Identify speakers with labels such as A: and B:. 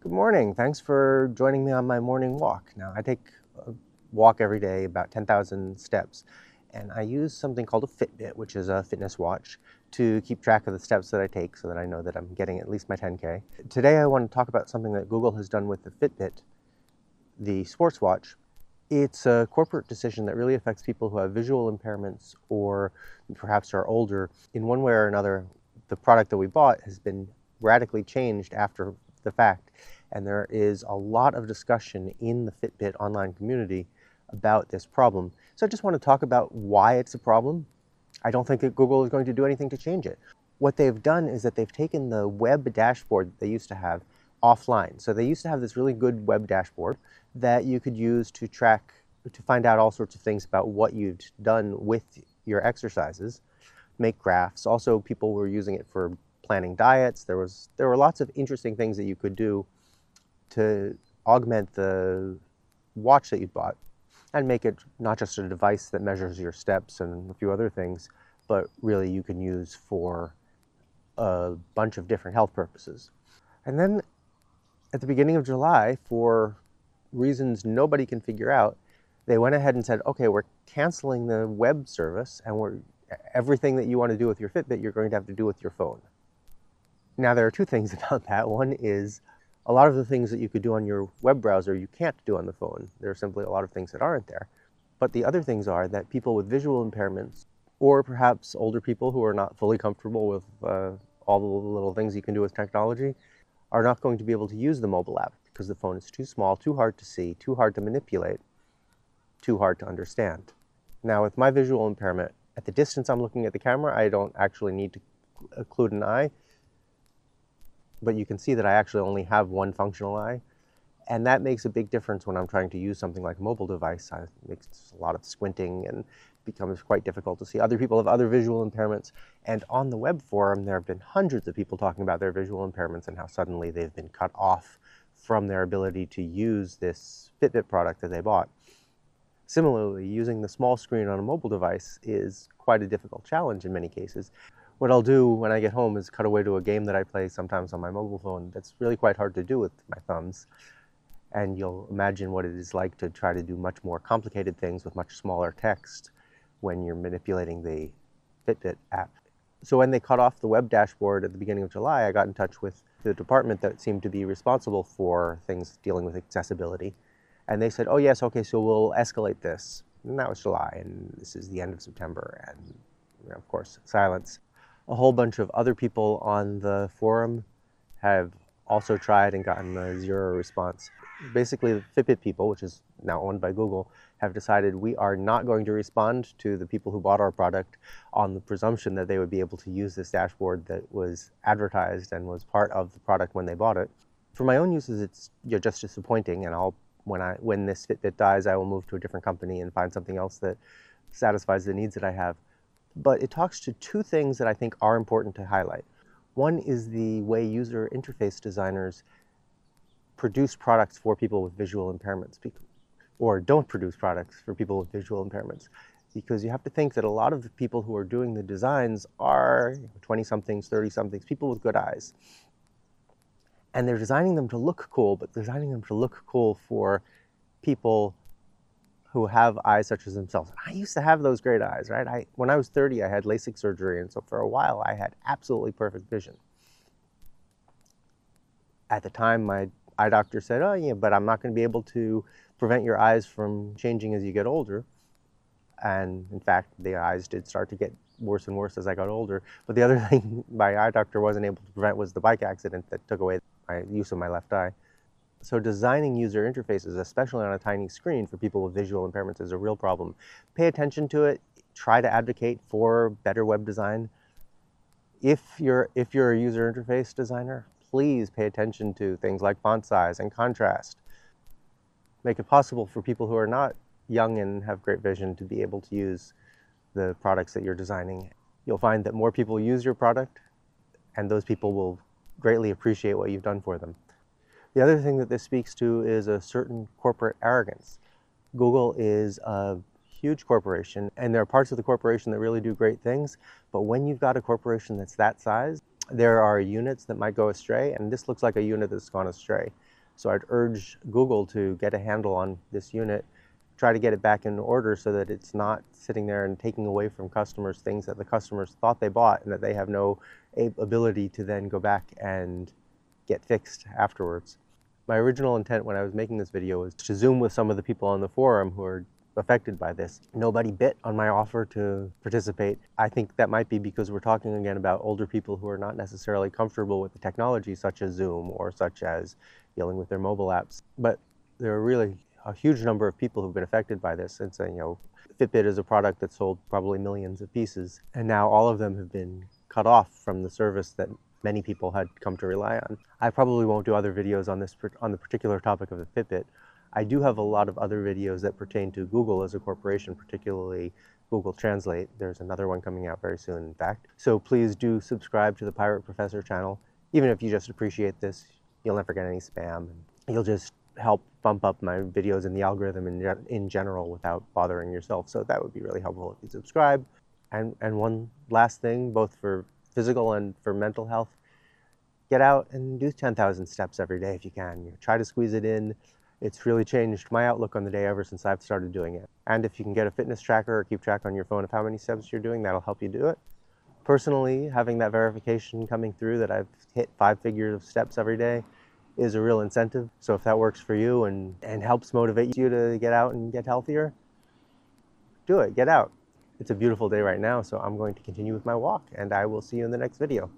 A: Good morning. Thanks for joining me on my morning walk. Now, I take a walk every day, about 10,000 steps, and I use something called a Fitbit, which is a fitness watch, to keep track of the steps that I take so that I know that I'm getting at least my 10K. Today, I want to talk about something that Google has done with the Fitbit, the sports watch. It's a corporate decision that really affects people who have visual impairments or perhaps are older. In one way or another, the product that we bought has been radically changed after the fact. And there is a lot of discussion in the Fitbit online community about this problem. So I just want to talk about why it's a problem. I don't think that Google is going to do anything to change it. What they've done is that they've taken the web dashboard that they used to have offline. So they used to have this really good web dashboard that you could use to track, to find out all sorts of things about what you've done with your exercises, make graphs. Also, people were using it for planning diets. There were lots of interesting things that you could do to augment the watch that you bought and make it not just a device that measures your steps and a few other things, but really you can use for a bunch of different health purposes. And then at the beginning of July, for reasons nobody can figure out, they went ahead and said, okay, we're canceling the web service, and everything that you want to do with your Fitbit, you're going to have to do with your phone. Now, there are two things about that. One is a lot of the things that you could do on your web browser, you can't do on the phone. There are simply a lot of things that aren't there. But the other things are that people with visual impairments, or perhaps older people who are not fully comfortable with all the little things you can do with technology, are not going to be able to use the mobile app because the phone is too small, too hard to see, too hard to manipulate, too hard to understand. Now, with my visual impairment, at the distance I'm looking at the camera, I don't actually need to occlude an eye, but you can see that I actually only have one functional eye. And that makes a big difference when I'm trying to use something like a mobile device. It makes a lot of squinting and becomes quite difficult to see. Other people have other visual impairments. And on the web forum, there have been hundreds of people talking about their visual impairments and how suddenly they've been cut off from their ability to use this Fitbit product that they bought. Similarly, using the small screen on a mobile device is quite a difficult challenge in many cases. What I'll do when I get home is cut away to a game that I play sometimes on my mobile phone that's really quite hard to do with my thumbs. And you'll imagine what it is like to try to do much more complicated things with much smaller text when you're manipulating the Fitbit app. So when they cut off the web dashboard at the beginning of July, I got in touch with the department that seemed to be responsible for things dealing with accessibility. And they said, oh yes, okay, so we'll escalate this. And that was July, and this is the end of September, and of course, silence. A whole bunch of other people on the forum have also tried and gotten a zero response. Basically, the Fitbit people, which is now owned by Google, have decided we are not going to respond to the people who bought our product on the presumption that they would be able to use this dashboard that was advertised and was part of the product when they bought it. For my own uses, it's just disappointing, and when this Fitbit dies, I will move to a different company and find something else that satisfies the needs that I have. But it talks to two things that I think are important to highlight. One is the way user interface designers produce products for people with visual impairments, or don't produce products for people with visual impairments. Because you have to think that a lot of the people who are doing the designs are 20-somethings, 30-somethings, people with good eyes. And they're designing them to look cool, but designing them to look cool for people who have eyes such as themselves. I used to have those great eyes, right? When I was 30, I had LASIK surgery, and so for a while, I had absolutely perfect vision. At the time, my eye doctor said, oh yeah, but I'm not going to be able to prevent your eyes from changing as you get older. And in fact, the eyes did start to get worse and worse as I got older. But the other thing my eye doctor wasn't able to prevent was the bike accident that took away my use of my left eye. So designing user interfaces, especially on a tiny screen for people with visual impairments, is a real problem. Pay attention to it. Try to advocate for better web design. If you're a user interface designer, please pay attention to things like font size and contrast. Make it possible for people who are not young and have great vision to be able to use the products that you're designing. You'll find that more people use your product, and those people will greatly appreciate what you've done for them. The other thing that this speaks to is a certain corporate arrogance. Google is a huge corporation, and there are parts of the corporation that really do great things, but when you've got a corporation that's that size, there are units that might go astray, and this looks like a unit that's gone astray. So I'd urge Google to get a handle on this unit, try to get it back in order so that it's not sitting there and taking away from customers things that the customers thought they bought and that they have no ability to then go back and get fixed afterwards. My original intent when I was making this video was to Zoom with some of the people on the forum who are affected by this. Nobody bit on my offer to participate. I think that might be because we're talking again about older people who are not necessarily comfortable with the technology such as Zoom or such as dealing with their mobile apps. But there are really a huge number of people who've been affected by this. And so, Fitbit is a product that sold probably millions of pieces, and now all of them have been cut off from the service that many people had come to rely on. I probably won't do other videos on the particular topic of the Fitbit. I do have a lot of other videos that pertain to Google as a corporation, particularly Google Translate. There's another one coming out very soon, in fact. So please do subscribe to the Pirate Professor channel. Even if you just appreciate this, you'll never get any spam. You'll just help bump up my videos in the algorithm in general without bothering yourself. So that would be really helpful if you subscribe. And one last thing, both for physical and for mental health, get out and do 10,000 steps every day if you can. Try to squeeze it in. It's really changed my outlook on the day ever since I've started doing it. And if you can get a fitness tracker or keep track on your phone of how many steps you're doing, that'll help you do it. Personally, having that verification coming through that I've hit 5 figures of steps every day is a real incentive. So if that works for you and helps motivate you to get out and get healthier, do it, get out. It's a beautiful day right now, so I'm going to continue with my walk, and I will see you in the next video.